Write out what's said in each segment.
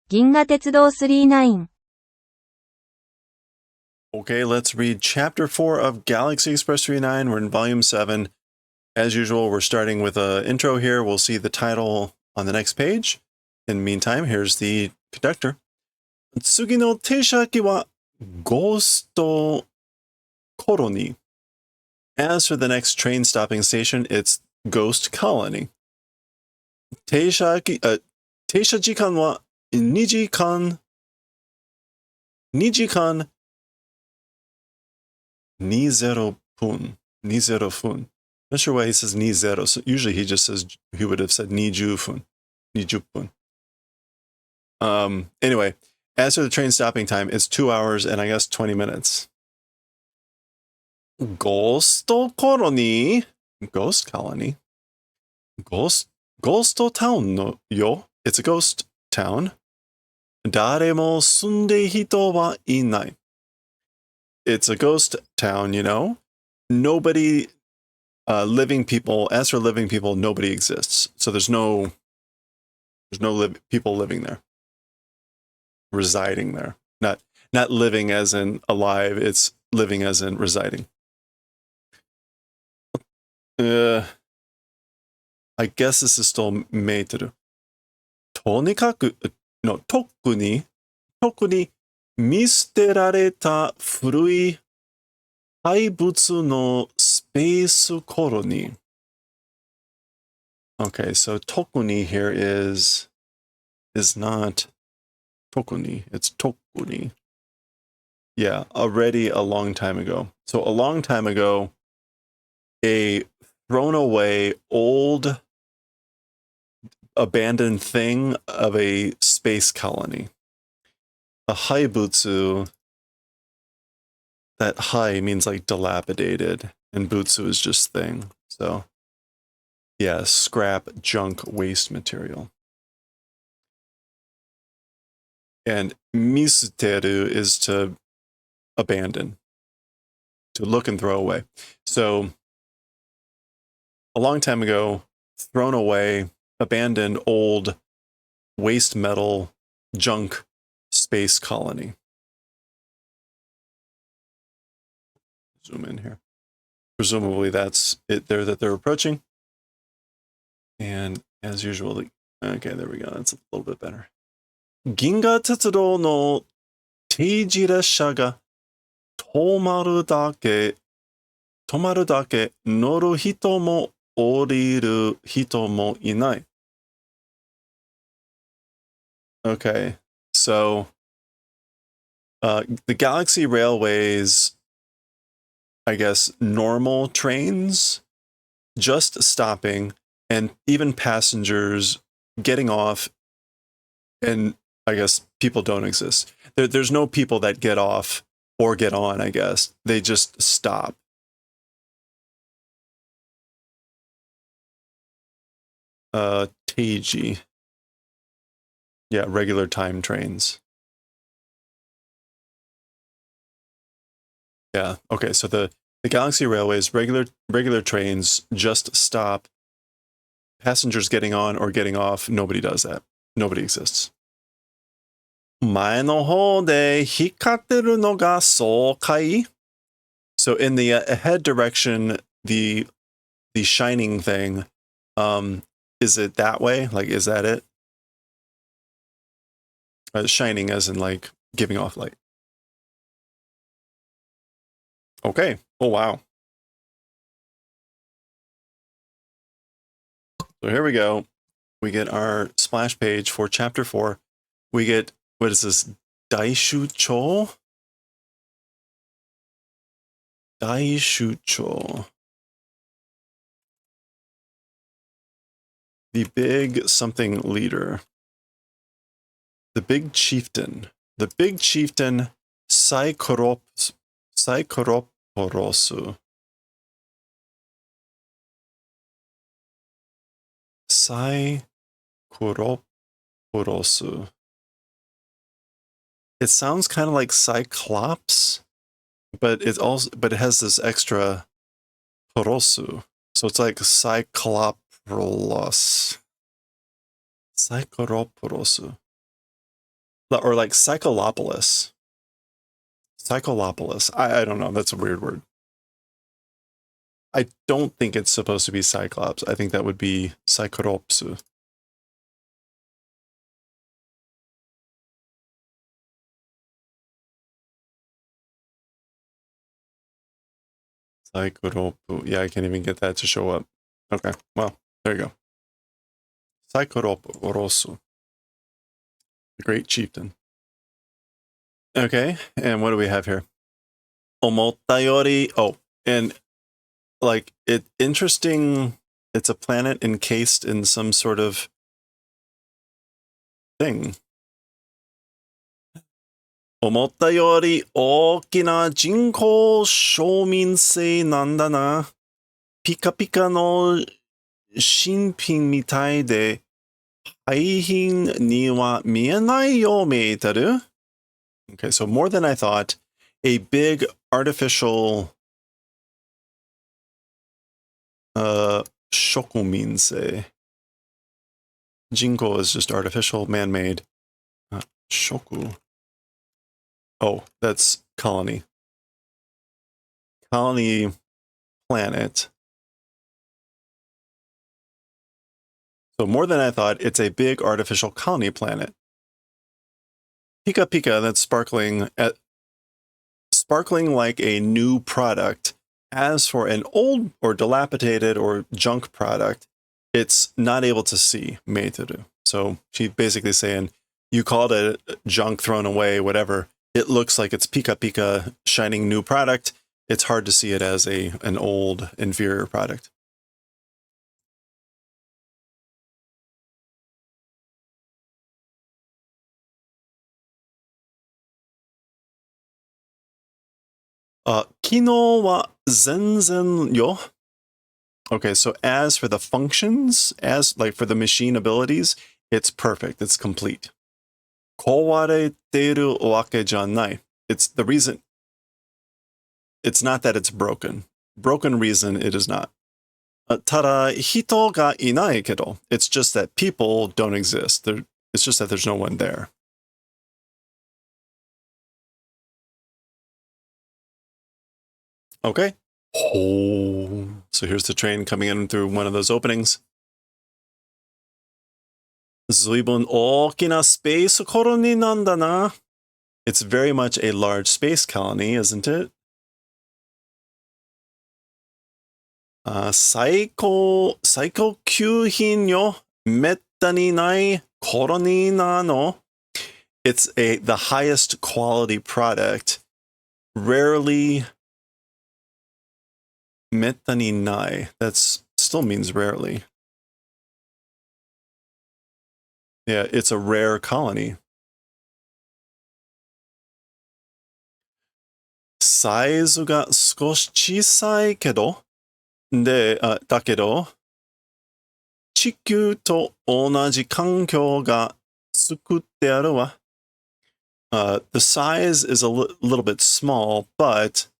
銀河鉄道39。Okay, let's read Chapter 4 of Galaxy Express 39. We're in Volume 7. As usual, we're starting with an intro here. We'll see the title on the next page. In the meantime, here's the conductor. Tsugi no teishaki wa Ghost Colony. As for the next train stopping station, it's Ghost Colony. Teisha jikan wa 2時間20分. 20分. Not sure why he says 20. So usually he just says, he would have said 20分. 20分. Anyway, as for the train stopping time, it's 2 hours and I guess 20 minutes. Ghost Colony. Ghost Colony. Ghost Town no yo. It's a ghost town. 誰も住んで人はいない. It's a ghost town, you know. Nobody, living people. As for living people, nobody exists. So there's no people living there, residing there. Not living as in alive. It's living as in residing. I guess this is still meiteru. とにかく no 特に見捨てられた古い廃物のスペースコロニー. Okay, so tokuni here is not tokuni, it's tokuni. Yeah, already a long time ago. So a long time ago, a thrown away old abandoned thing of a space colony. A haibutsu, that hai means like dilapidated, and butsu is just thing. So, yeah, scrap, junk, waste material. And misuteru is to abandon, to look and throw away. So, a long time ago, thrown away, abandoned, old, waste metal, junk, space colony. Zoom in here. Presumably that's it there that they're approaching. And as usual, okay, there we go. That's a little bit better. Ginga Tetsudo no Teiji Resha ga tomaru dake noru hito mo oriru hito mo inai. Okay, so the Galaxy Railways, I guess, normal trains just stopping and even passengers getting off, and I guess people don't exist. There's no people that get off or get on, I guess. They just stop. Teiji. Yeah, regular time trains. Yeah, okay, so the Galaxy Railways, regular trains just stop. Passengers getting on or getting off, nobody does that. Nobody exists. 前の方で光ってるのが爽快? So in the ahead direction, the shining thing, is it that way? Like, is that it? Shining as in like giving off light. Okay. Oh, wow. So here we go. We get our splash page for chapter 4. We get, what is this? Daishucho? Daishucho. The big something leader. The big chieftain. The big chieftain Saikuroporosu. Saikuroporosu. It sounds kind of like Cyclops, but it has this extra porosu. So it's like Cycloporos. Saikuroporosu. Or like Cyclopolis. Cyclopolis. I don't know. That's a weird word. I don't think it's supposed to be Cyclops. I think that would be Cycropsu. Cycropu. Yeah, I can't even get that to show up. Okay, well, there you go. Cycroporosu. The great chieftain. Okay, and what do we have here? Omotayori. Oh, and like interesting. It's a planet encased in some sort of thing. 思ったより大きな人口小民性なんだな。ピカピカの新品みたいで、廃品には見えないよう見えてる? Okay, so more than I thought, a big artificial 植民性. Jinko is just artificial, man-made. Shoku. Oh, that's colony. Colony planet. So more than I thought, it's a big artificial colony planet. Pika Pika, that's sparkling like a new product. As for an old or dilapidated or junk product, it's not able to see meiteru. So she's basically saying, you called it junk, thrown away, whatever. It looks like it's Pika Pika, shining new product. It's hard to see it as an old, inferior product. Kino wa zenzen yo. Okay, so as for the functions, as like for the machine abilities, it's perfect. It's complete. Kowareteru wake janai. It's the reason. It's not that it's broken. Broken reason it is not. Tada hito ga inai kedo. It's just that people don't exist. It's just that there's no one there. Okay. Oh, so here's the train coming in through one of those openings. Zuibun okina space colony nanda na. It's very much a large space colony, isn't it? Saiko kyuhin yo metta ni nai colony nano. It's the highest quality product. Rarely metta ni nai. That still means rarely. Yeah, it's a rare colony. Size ga skoshi chisai kedo. で、だけど、地球と同じ環境が作ってあるわ。The size is a little bit small, but,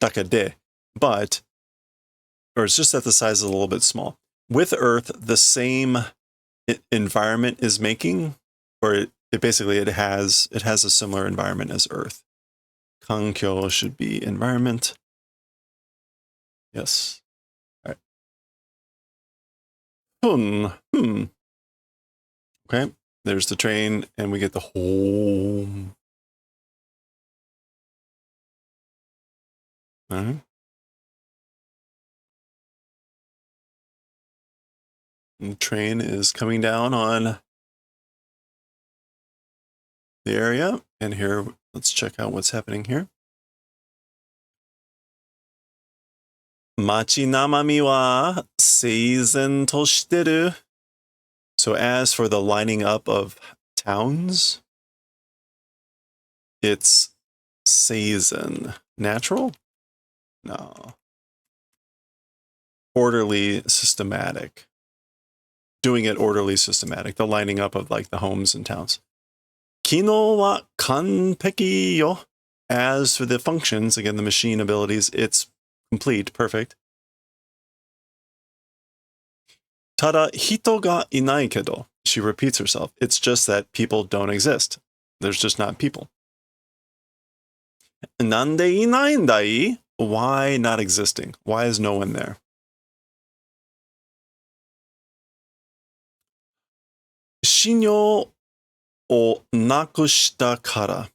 だけで, but, or it's just that the size is a little bit small. With Earth, the same environment is making, or it basically it has a similar environment as Earth. 環境 should be environment. Yes. Okay, there's the train, and we get the home. All right. And the train is coming down on the area, and here, let's check out what's happening here. Machi namami wa seizen to shiteru. So as for the lining up of towns, it's seizen. Natural? No. Orderly, systematic. Doing it orderly, systematic. The lining up of like the homes and towns. Kino wa kanpeki yo. As for the functions, again, the machine abilities, it's complete, perfect. Tada hito ga inai kedo. She repeats herself. It's just that people don't exist. There's just not people. なんでいないんだい? Why not existing? Why is no one there? 信用をなくしたから.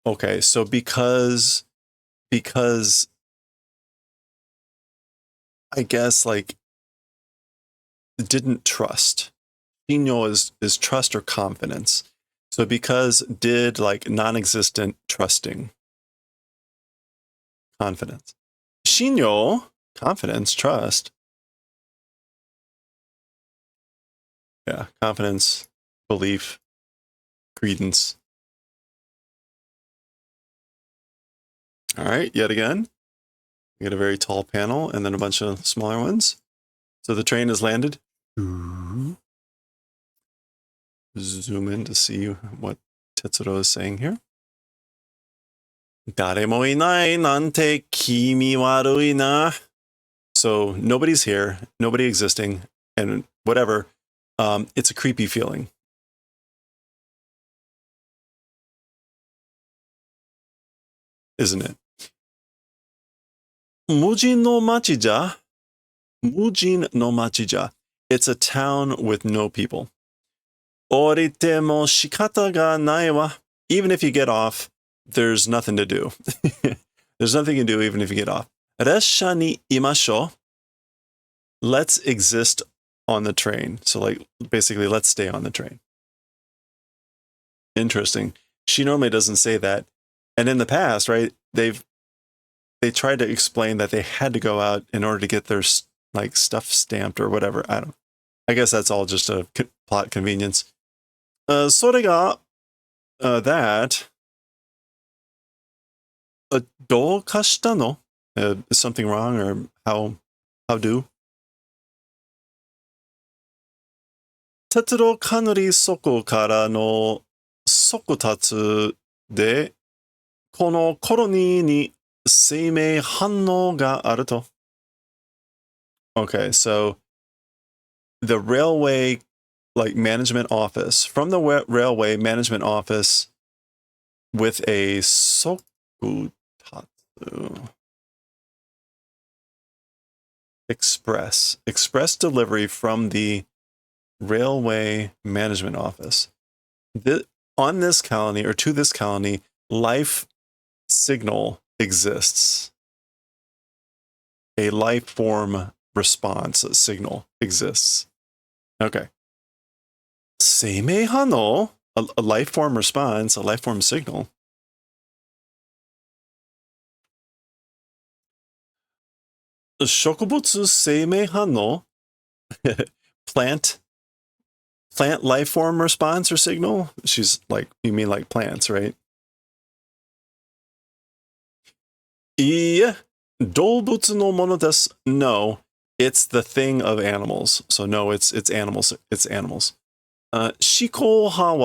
Okay, so because I guess like didn't trust. 信用 is trust or confidence. So because did like non-existent trusting. Confidence. 信用 confidence, trust. Yeah, confidence, belief, credence. All right, yet again. We get a very tall panel and then a bunch of smaller ones. So the train has landed. Zoom in to see what Tetsuro is saying here. 誰もいないなんて気味悪いな. So nobody's here, nobody existing, and whatever. It's a creepy feeling. Isn't it? 無人の町じゃ. 無人の町じゃ. It's a town with no people. 降りても仕方がないわ. Even if you get off, there's nothing to do. There's nothing to do even if you get off. 列車にいましょう. Let's exist on the train. So like basically let's stay on the train. Interesting. She normally doesn't say that. And in the past, right, they tried to explain that they had to go out in order to get their like stuff stamped or whatever. I guess that's all just a plot convenience. それが that どうかしたの? Is something wrong or how do? 鉄道かなりそこからの速達でこのコロニーに生命反応があると. Okay, so the railway like management office, from the railway management office with a sokutatsu express delivery from the railway management office. On this colony or to this colony, life signal exists. A life form response signal exists. Okay. 生命反応? A life form response, a life form signal. A 植物生命反応? Plant life form response or signal? She's like, you mean like plants, right? いいえ、動物のものです. No, it's the thing of animals. So no, it's animals. It's animals. 思考派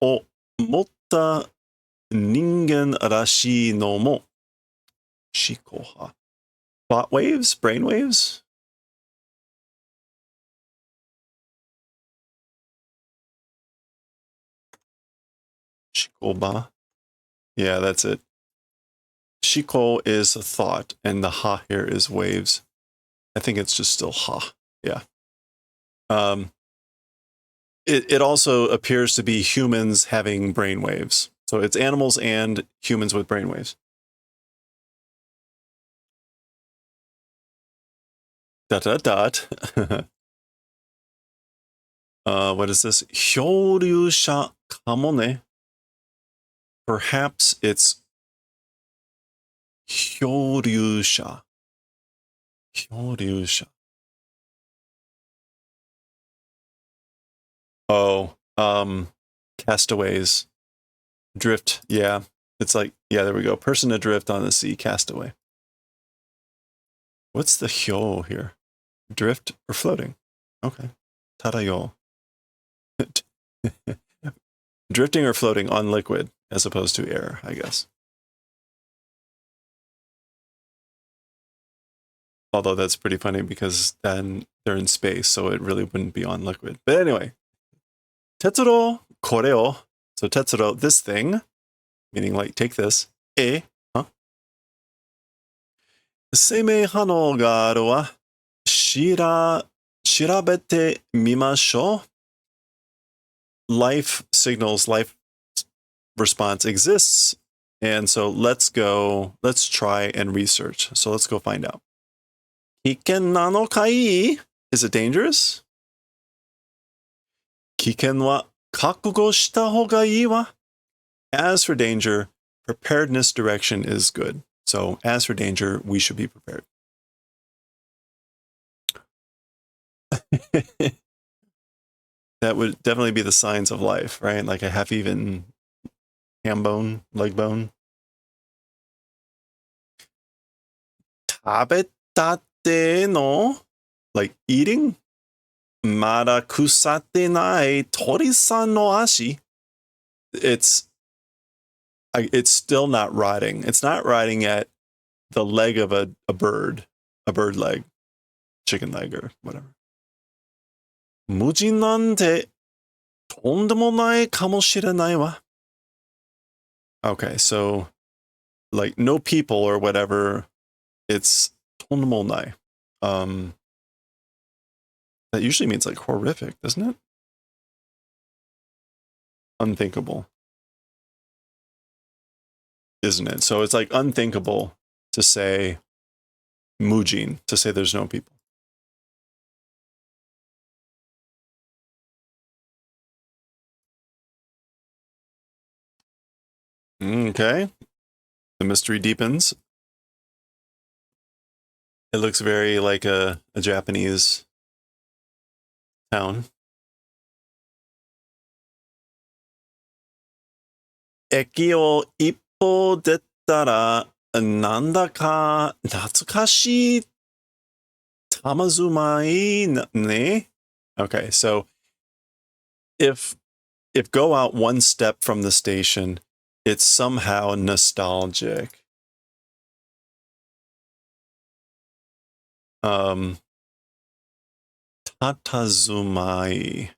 を持った人間らしいのも思考派. Thought waves? Brain waves? Shikoba. Yeah, that's it. Shiko is a thought, and the ha here is waves. I think it's just still ha. Yeah. It also appears to be humans having brain waves. So it's animals and humans with brain waves. Dot, dot, dot. What is this? 漂流者かもね. Perhaps it's 漂流者. 漂流者. Oh, castaways. Drift, yeah. It's like, yeah, there we go. Person adrift on the sea, castaway. What's the hyo here? Drift or floating? Okay. Tadayo. Drifting or floating on liquid as opposed to air, I guess. Although that's pretty funny because then they're in space, so it really wouldn't be on liquid. But anyway, Tetsuro koreo. So tetsuro, this thing, meaning like take this. E, huh? Seimei hano ga aru wa shirabete mimashou. Life signals, life response exists. And so let's try and research. So let's go find out. Kiken nano kai? Is it dangerous? Kiken wa kakugo shita hoga ii wa? As for danger, preparedness direction is good. So as for danger, we should be prepared. That would definitely be the signs of life, right? Like a half-even ham bone, leg bone. Tabetate no, like eating. Mara kusate nai tori-san no ashi. It's still not rotting. It's not rotting yet. The leg of a bird leg, chicken leg or whatever. Mujin nante tondemo nai kamoshirenai wa. Okay, so like no people or whatever, it's tondemo nai. That usually means like horrific, doesn't it? Unthinkable. Isn't it? So it's like unthinkable to say mujin, to say there's no people. Okay. The mystery deepens. It looks very like a Japanese town. Eki o ippo detta nanda ka natsukashii tamazumai ne? Okay, so if go out one step from the station, it's somehow nostalgic. Tatazumai.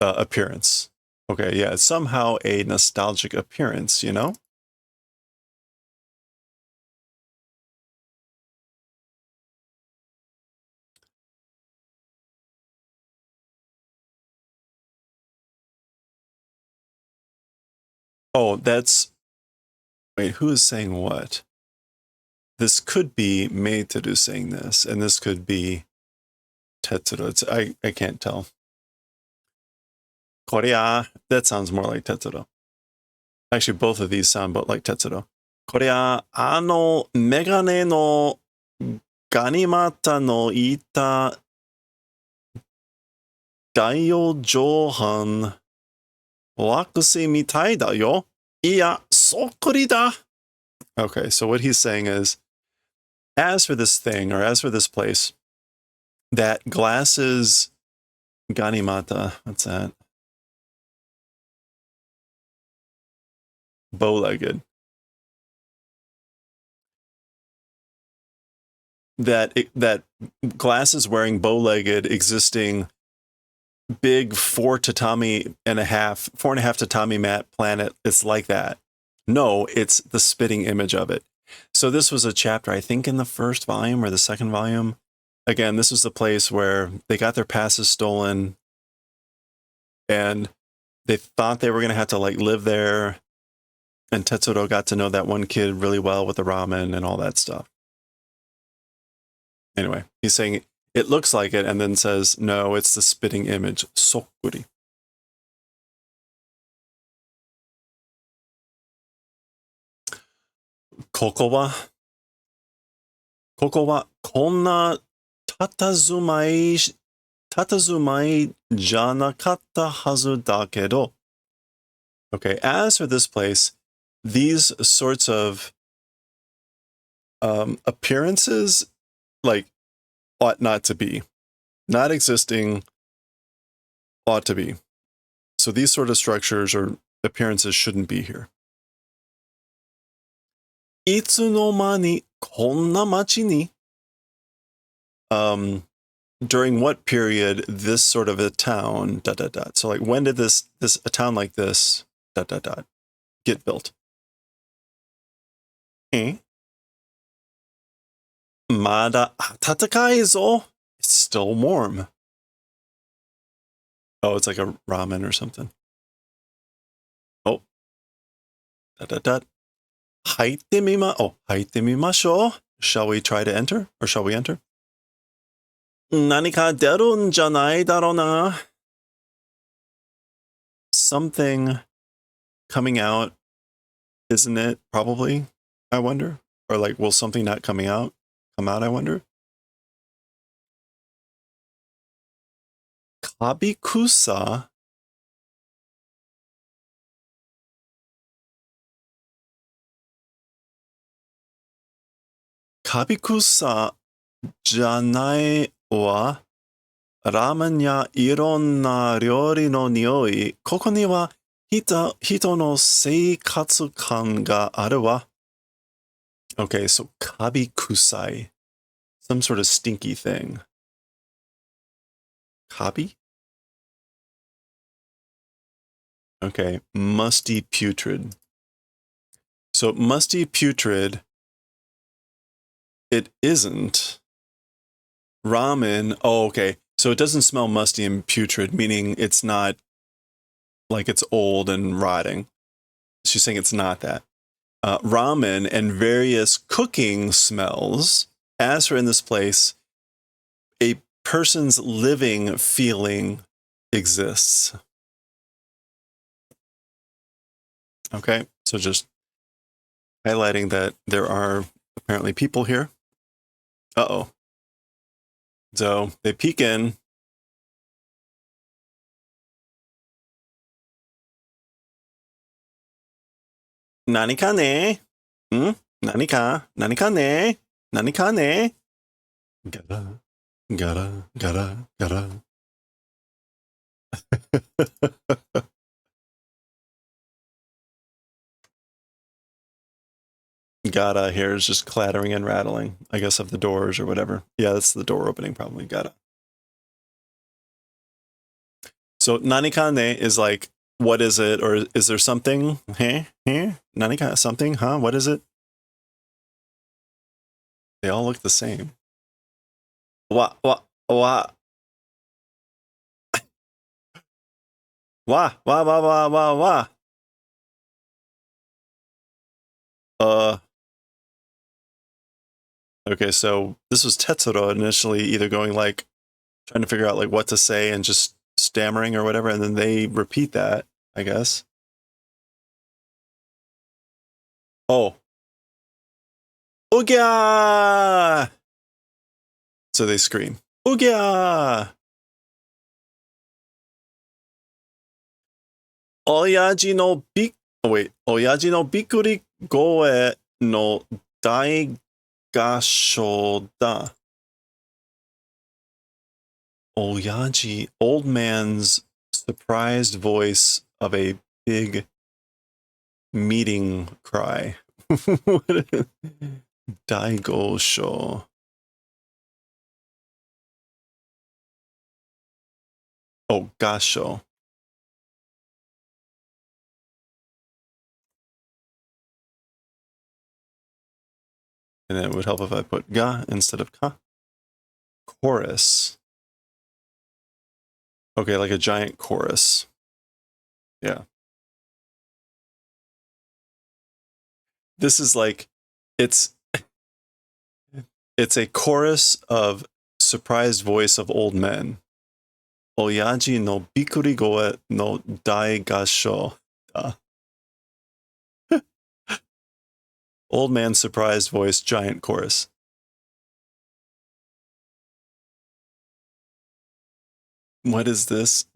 Appearance. Okay, yeah, it's somehow a nostalgic appearance, you know? Oh, that's... Wait, who is saying what? This could be Meiteru saying this, and this could be Tetsuro. I can't tell. Korea, that sounds more like Tetsuro. Actually, both of these sound about like Tetsuro. Korea, ano megane no ganimata no ita gaio johan wakusi mitai da yo. Iya, sokuri da. Okay, so what he's saying is, as for this thing, or as for this place, that glasses ganimata, what's that? Bow-legged. That glasses wearing bow-legged existing big 4.5 tatami mat planet, it's like that. No, it's the spitting image of it. So this was a chapter, I think in the first volume or the second volume. Again, this was the place where they got their passes stolen and they thought they were going to have to like live there. And Tetsuro got to know that one kid really well with the ramen and all that stuff. Anyway, he's saying it looks like it and then says, no, it's the spitting image. Sokuri. Koko wa konna tatazumai janakatta hazu dakedo. Okay, as for this place, these sorts of appearances, like, ought not to be. Not existing, ought to be. So these sort of structures or appearances shouldn't be here. Itsu no ma ni konna machi ni. during what period this sort of a town, ... So like, when did a town like this, ... get built? Eh? Mada tatakai zo. It's still warm. Oh, it's like a ramen or something. Oh. ... 入ってみましょう. Shall we try to enter? Or shall we enter? 何か出るんじゃないだろうな. Something coming out, isn't it? Probably, I wonder. Or like, will something not come out, I wonder? Kabikusa? Kabikusa じゃないわ。ラーメンやいろんな料理の匂い。ここには人の生活感があるわ。Okay, so kabikusai. Some sort of stinky thing. Kabi? Okay, musty putrid. So musty putrid, it isn't. Ramen, oh, okay. So it doesn't smell musty and putrid, meaning it's not like it's old and rotting. She's saying it's not that. Ramen and various cooking smells, as for in this place, a person's living feeling exists. Okay, so just highlighting that there are apparently people here. Uh-oh. So they peek in. Nani ka ne? Nani ka ne? Nani ka ne? Gara. Gata here is just clattering and rattling, I guess, of the doors or whatever. Yeah, that's the door opening, probably. Gata. So nanikane is like, what is it? Or is there something? Hey? Nanika, something? Huh? What is it? They all look the same. Wa. Wa. Okay, so this was Tetsuro initially either going like, trying to figure out like what to say and just stammering or whatever, and then they repeat that, I guess. Oh. Ugya! So they scream. Ugya! Oyaji no bikuri goe no daigasho da. Oyaji, old man's surprised voice of a big meeting cry. Daigosho. Oh, gasho. And it would help if I put ga instead of ka. Chorus. Okay, like a giant chorus. Yeah. This is like, it's a chorus of surprised voice of old men. Oyaji no bikuri goe no daigasho. Old man surprised voice giant chorus. What is this?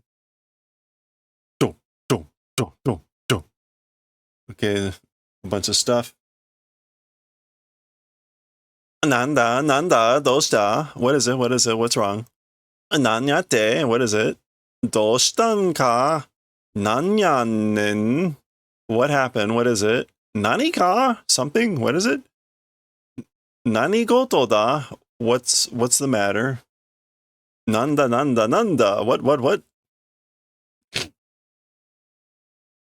Do. Okay, a bunch of stuff. Nanda, doshita. What is it? What's wrong? Nanyate, what is it? Doshtan ka? Nanyanen. What happened? What is it? Nani ka? Something? What is it? Nani goto da? What's the matter? Nanda, nanda, nanda. What?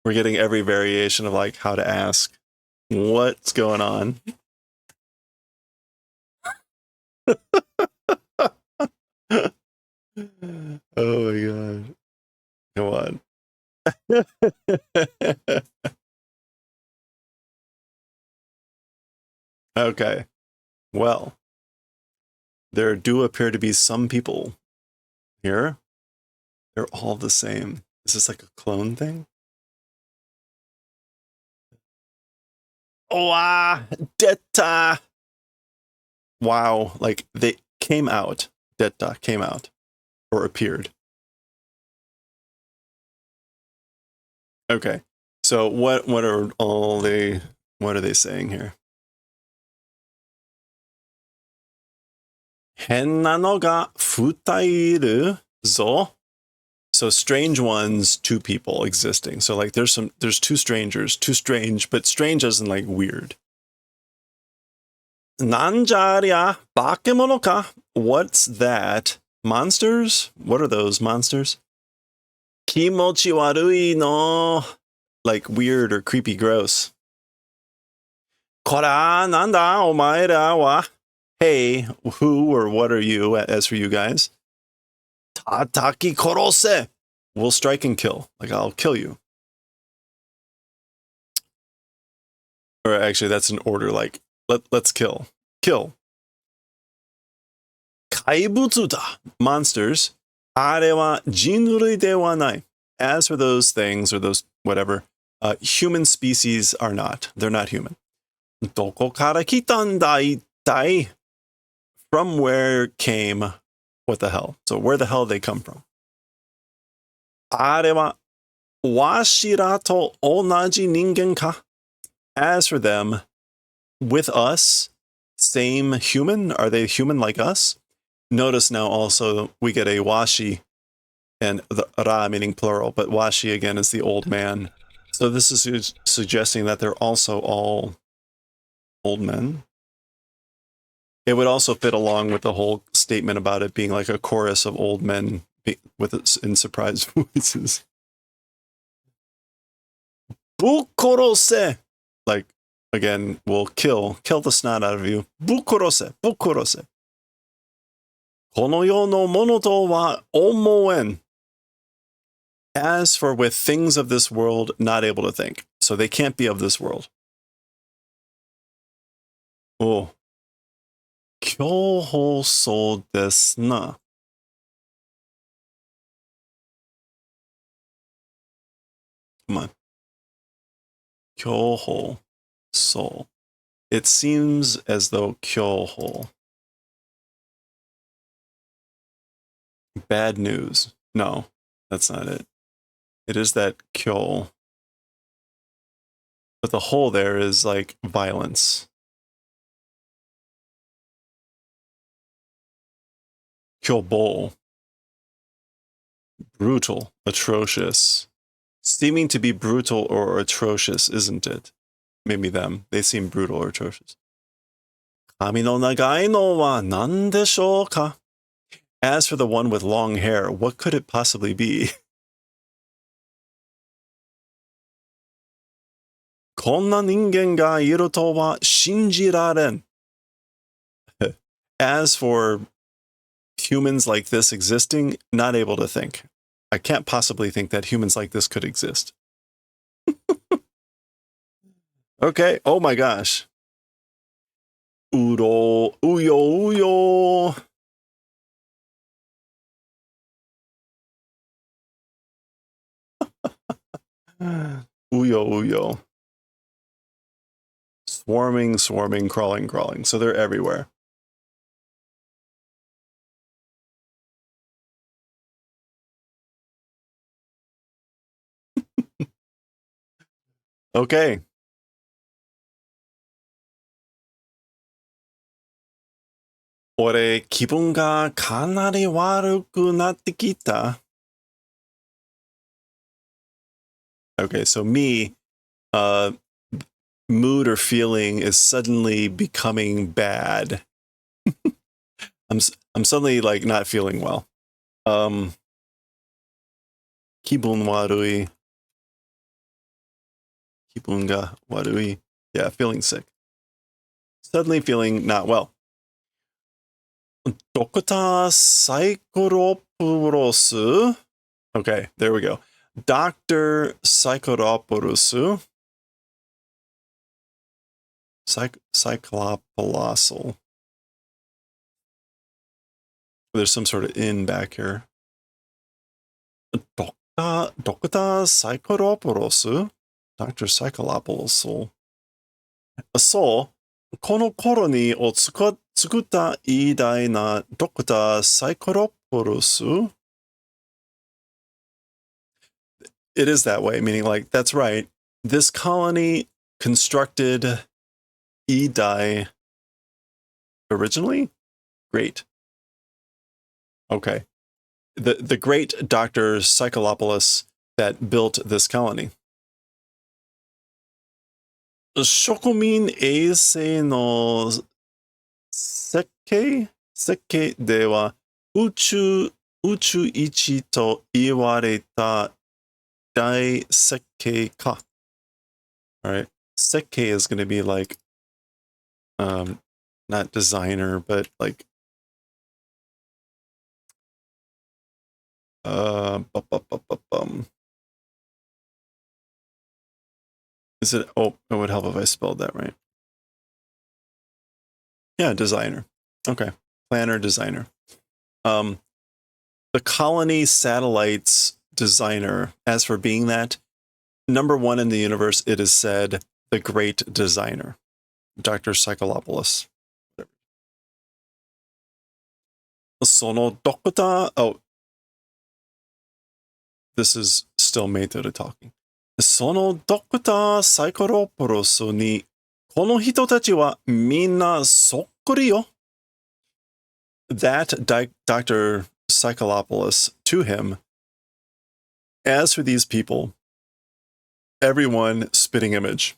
We're getting every variation of like how to ask. What's going on? Oh my god. Come on. Okay. Well, there do appear to be some people here. They're all the same. Is this like a clone thing? Oh, Detta. Wow. Like they came out. Detta came out or appeared. Okay. So what are they saying here? 変なのが二人いるぞ. So strange ones, two people existing. So like there's two strangers, two strange, but strange as in like weird. なんじゃありゃ、化け物か? What's that? Monsters? What are those monsters? 気持ち悪いの. Like weird or creepy gross. こら、なんだ、お前らは? Hey, who or what are you, as for you guys? 叩き殺せ. We'll strike and kill. Like, I'll kill you. Or actually, that's an order, like, let's kill. Kill. 怪物だ. Monsters. あれは人類ではない. As for those things, or those whatever, human species are not. They're not human. どこから来たんだ、一体? From where came, what the hell? So where the hell they come from? あれはわしらと同じ人間か? As for them, with us, same human? Are they human like us? Notice now also we get a washi, and the ra meaning plural, but washi again is the old man. So this is suggesting that they're also all old men. It would also fit along with the whole statement about it being like a chorus of old men in surprised voices. ぶっ殺せ. Like, again, we'll kill the snot out of you. ぶっ殺せ. この世のものとは思えん. As for with things of this world, not able to think. So they can't be of this world. Oh. 強放そうですな. Come on. 強放そう. It seems as though 強放. Bad news. No, that's not it. It is that 強. But the whole there is like violence. 凶暴. Brutal, atrocious. Seeming to be brutal or atrocious, isn't it? Maybe them. They seem brutal or atrocious. 髪の長いのは何でしょうか? As for the one with long hair, what could it possibly be? こんな人間がいるとは信じられん. As for humans like this existing, not able to think. I can't possibly think that humans like this could exist. Okay, oh my gosh. Uyo. Uyo. Swarming, crawling. So they're everywhere. Okay. ore, 気分がかなり悪くなってきた. Okay, so me, mood or feeling is suddenly becoming bad. I'm suddenly like not feeling well. Kibun warui. Kibun ga warui. Yeah, feeling sick. Suddenly feeling not well. Dokota Psychoropoulos. Okay, there we go. Dr. Psychoropoulos. Cyclopolosal. There's some sort of in back here. Dokota Psychoropoulos. Dr. Psycholopolos. So, この頃に作った偉大なドクターサイコロポロス It is that way, meaning like, that's right. This colony constructed Edai originally? Great. Okay. The great Dr. Psycholopolis that built this colony. 植民衛星の設計では宇宙一と言われた大設計家. All right. 設計 is going to be like, not designer, but like, is it, oh, it would help if I spelled that right. Yeah, designer. Okay. Planner, designer. The colony satellites designer, as for being that, number one in the universe, it is said, the great designer, Dr. Psycholopolis. Sono dokota, oh, this is still Meito talking. そのドクターサイコロポロスにこの人たちはみんなそっくりよ. That Dr. Psycholopolis to him. As for these people, everyone spitting image.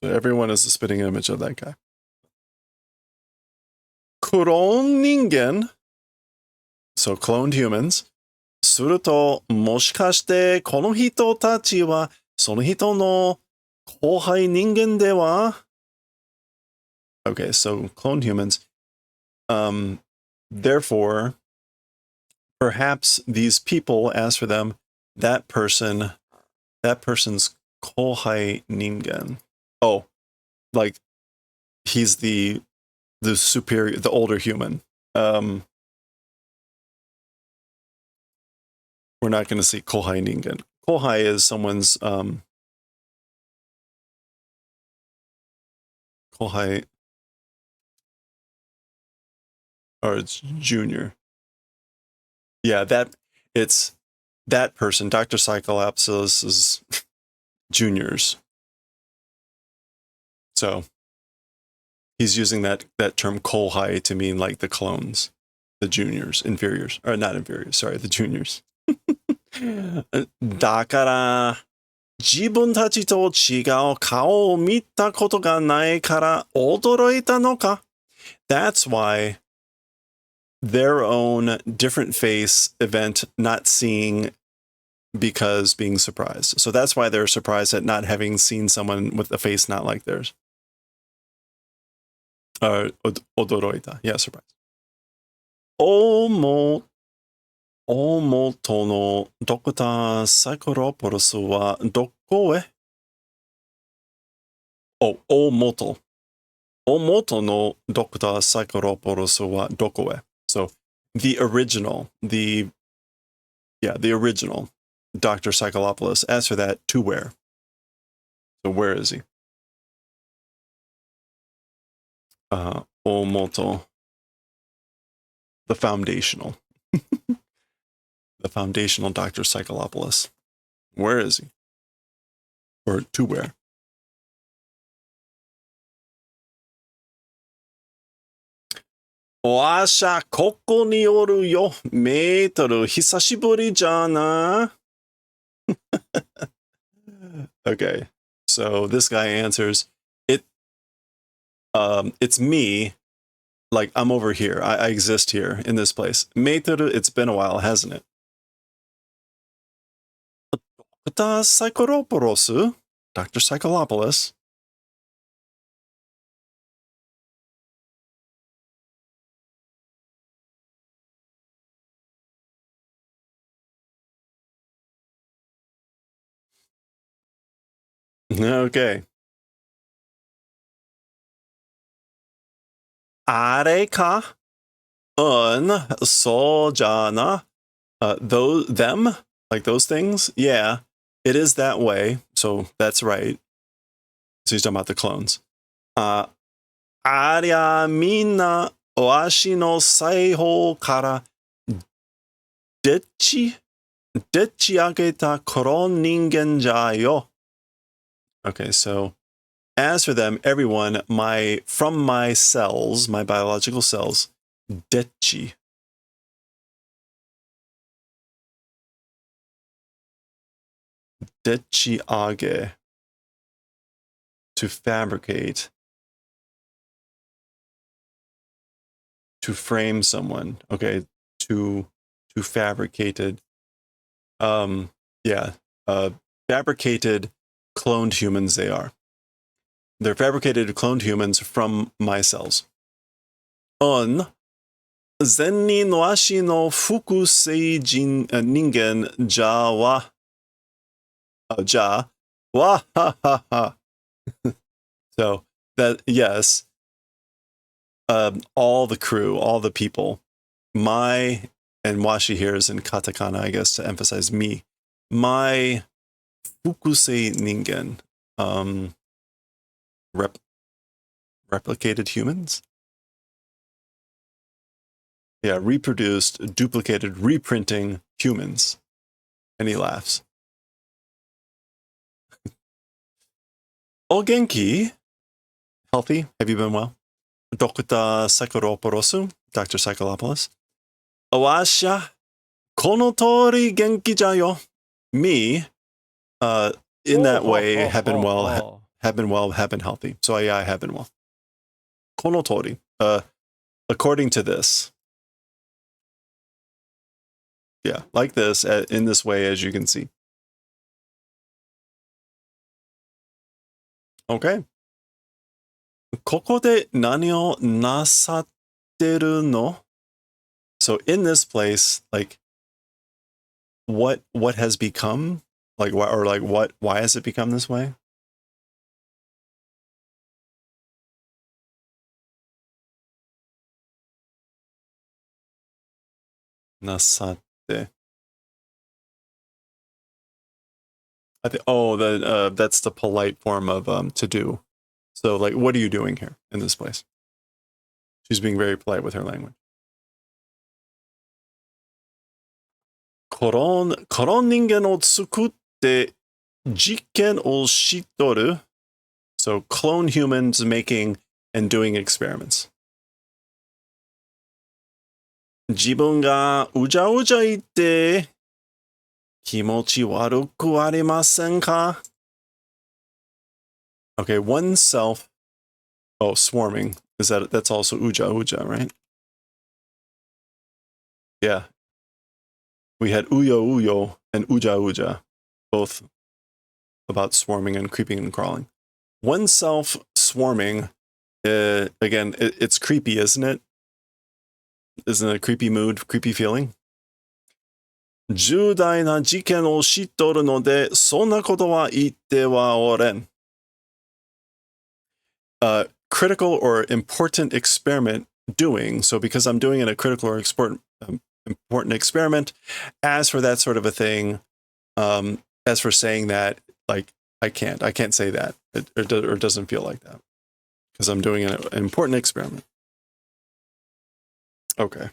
So everyone is a spitting image of that guy. クローン人間 So cloned humans. すると、もしかしてこの人たちはその人の後輩人間では? Okay, so cloned humans. Therefore, perhaps these people, as for them, that person's 後輩人間. Oh, like he's the superior, the older human. We're not going to see kohai ningen. Kohai is someone's kohai, or it's junior. Yeah, it's that person. Dr. Cyclops is juniors. So he's using that term kohai to mean like the clones, the juniors, inferiors, or not inferiors. Sorry, the juniors. だから自分たちと違う顔を見たことがないから驚いたのか? That's why their own different face event not seeing because being surprised. So that's why they're surprised at not having seen someone with a face not like theirs. Odoroita. Yeah, surprise. 大元のドクターサイコロポロスはどこへ? Oh, 大元のドクターサイコロポロスはどこへ? So the original Dr. Psycholopolis. As for that, to where? So where is he? 大元. The foundational. The foundational Dr. Psycholopolis. Where is he? Or to where? わしゃ、ここにおるよ。メートル、久しぶりじゃな。Okay, so this guy answers, it's me. like I'm over here. I exist here in this place. Meiteru, it's been a while, hasn't it? Dr. Psychopoulos, Dr. Psychopoulos. Okay. Areka sojana. Those, them, like those things. Yeah, it is that way. So that's right. So he's talking about the clones. Aria minna oashi no saiho kara dechi ageta koron ningen jayo. Okay, so as for them, everyone, from my cells, my biological cells, dechi. Dechi age. To fabricate. To frame someone. Okay, to fabricated. Yeah. Fabricated cloned humans they are. They're fabricated cloned humans from my cells. On zenni no ashi no fuku seijin ningen ja wa ja wa ha ha ha. So that yes, all the crew, all the people, my and washi here is in katakana, I guess, to emphasize me. My fukusei ningen, replicated humans. Yeah, reproduced, duplicated, reprinting humans. And he laughs. O genki, healthy. Have you been well? Dr. Psychopoulos, Dr. Psychopoulos. Awasha, kono tori genki jayo. Me, in that way, have been well, have been healthy. So yeah, I have been well. Kono tori, according to this. Yeah, like this, in this way, as you can see. Okay. ここで何をなさってるの? So in this place, like, what has become, like, why has it become this way? Nasatte. I think. Oh, that's the polite form of to do. So, like, what are you doing here in this place? She's being very polite with her language. Koron ningen o tsukutte jikken o shitoru. So, clone humans making and doing experiments. 自分がうじゃうじゃ言って気持ち悪くありませんか? Okay, oneself. Oh, swarming. That's also uja, right? Yeah. We had uyo and uja, both about swarming and creeping and crawling. Oneself swarming, again, it's creepy, isn't it? Isn't it a creepy mood, creepy feeling? 重大な事件を知っとるので、そんなことは言ってはおれん。Critical or important experiment doing. So because I'm doing in a critical or important experiment, as for that sort of a thing, as for saying that, like, I can't say that. Or doesn't feel like that. Because I'm doing an important experiment. Okay.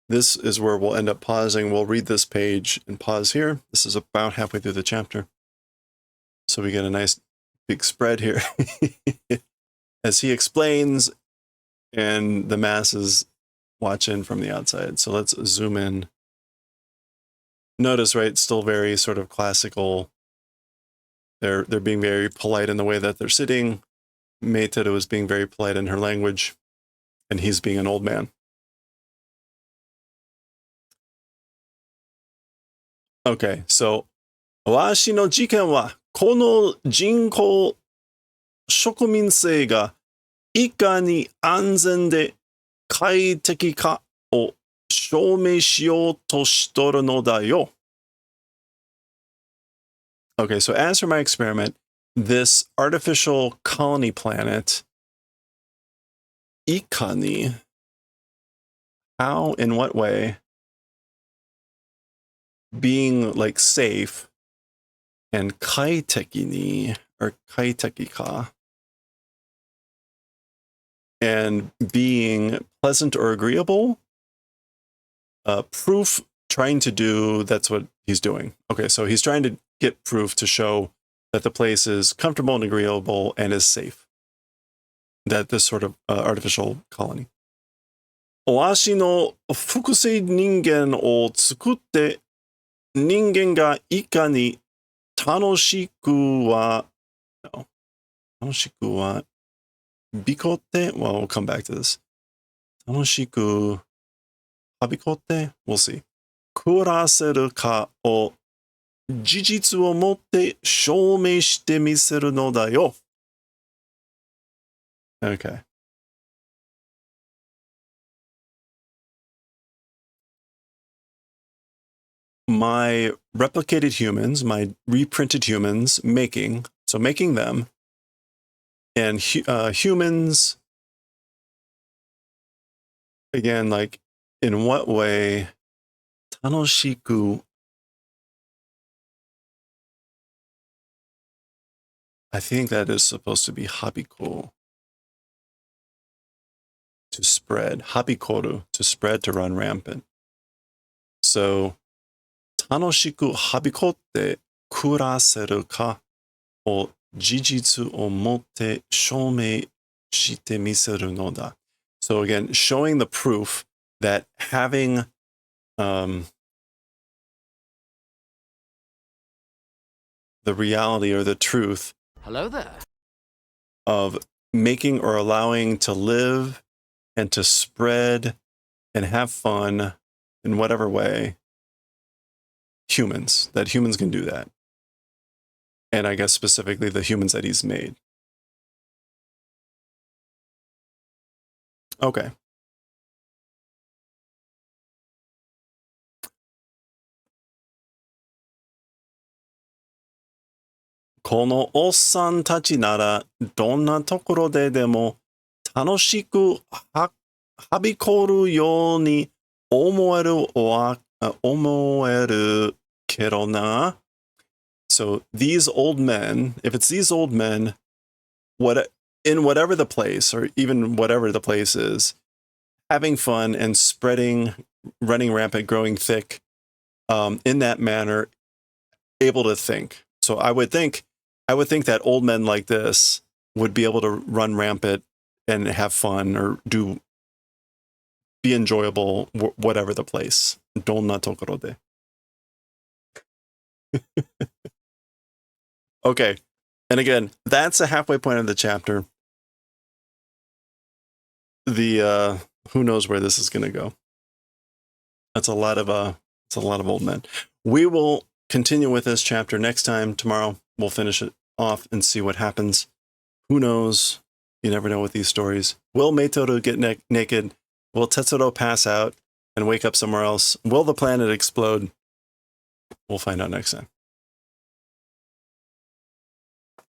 This is where we'll end up pausing. We'll read this page and pause here. This is about halfway through the chapter. So we get a nice big spread here. As he explains, and the masses watch in from the outside. So let's zoom in. Notice, right, still very sort of classical. They're being very polite in the way that they're sitting. Meiteru is being very polite in her language. and he's being an old man. Okay, so わしの事件はこの人工植民性がいかに安全で快適かを証明しようとしとるのだよ。Okay, so as for my experiment, this artificial colony planet, ikani, how, in what way, being like safe, and kaiteki ni, or kaiteki ka, and being pleasant or agreeable, proof trying to do, that's what he's doing. Okay, so he's trying to get proof to show that the place is comfortable and agreeable and is safe. That this sort of artificial colony. わしの複製人間を作って人間がいかに楽しくは、楽しくは、びこって、well, we'll come back to this. 楽しくはびこって、we'll see. 暮らせるかを事実をもって証明してみせるのだよ。Okay. My replicated humans, my reprinted humans, making them, and humans, again, like, in what way, tanoshiku, I think that is supposed to be habiko, to spread, habikoru, to spread, to run rampant. So, 楽しくはびこって暮らせるかを事実をもって証明してみせるのだ. So again, showing the proof that having the reality or the truth Hello there. of making or allowing to live and to spread and have fun in whatever way, humans, that humans can do that. And I guess specifically the humans that he's made. Okay. "このおっさんたちならどんなところででも楽しくはびこるように思えるけどな." So these old men, if it's these old men, in whatever the place, or even whatever the place is, having fun and spreading, running rampant, growing thick, in that manner, able to think. So I would think that old men like this would be able to run rampant and have fun or be enjoyable, whatever the place. Donna tokoro de. Okay. And again, that's a halfway point of the chapter. The who knows where this is going to go. That's a lot of old men. We will continue with this chapter next time. Tomorrow we'll finish it off and see what happens. Who knows? You never know with these stories. Will Meitoru get naked? Will Tetsuro pass out and wake up somewhere else? Will the planet explode? We'll find out next time.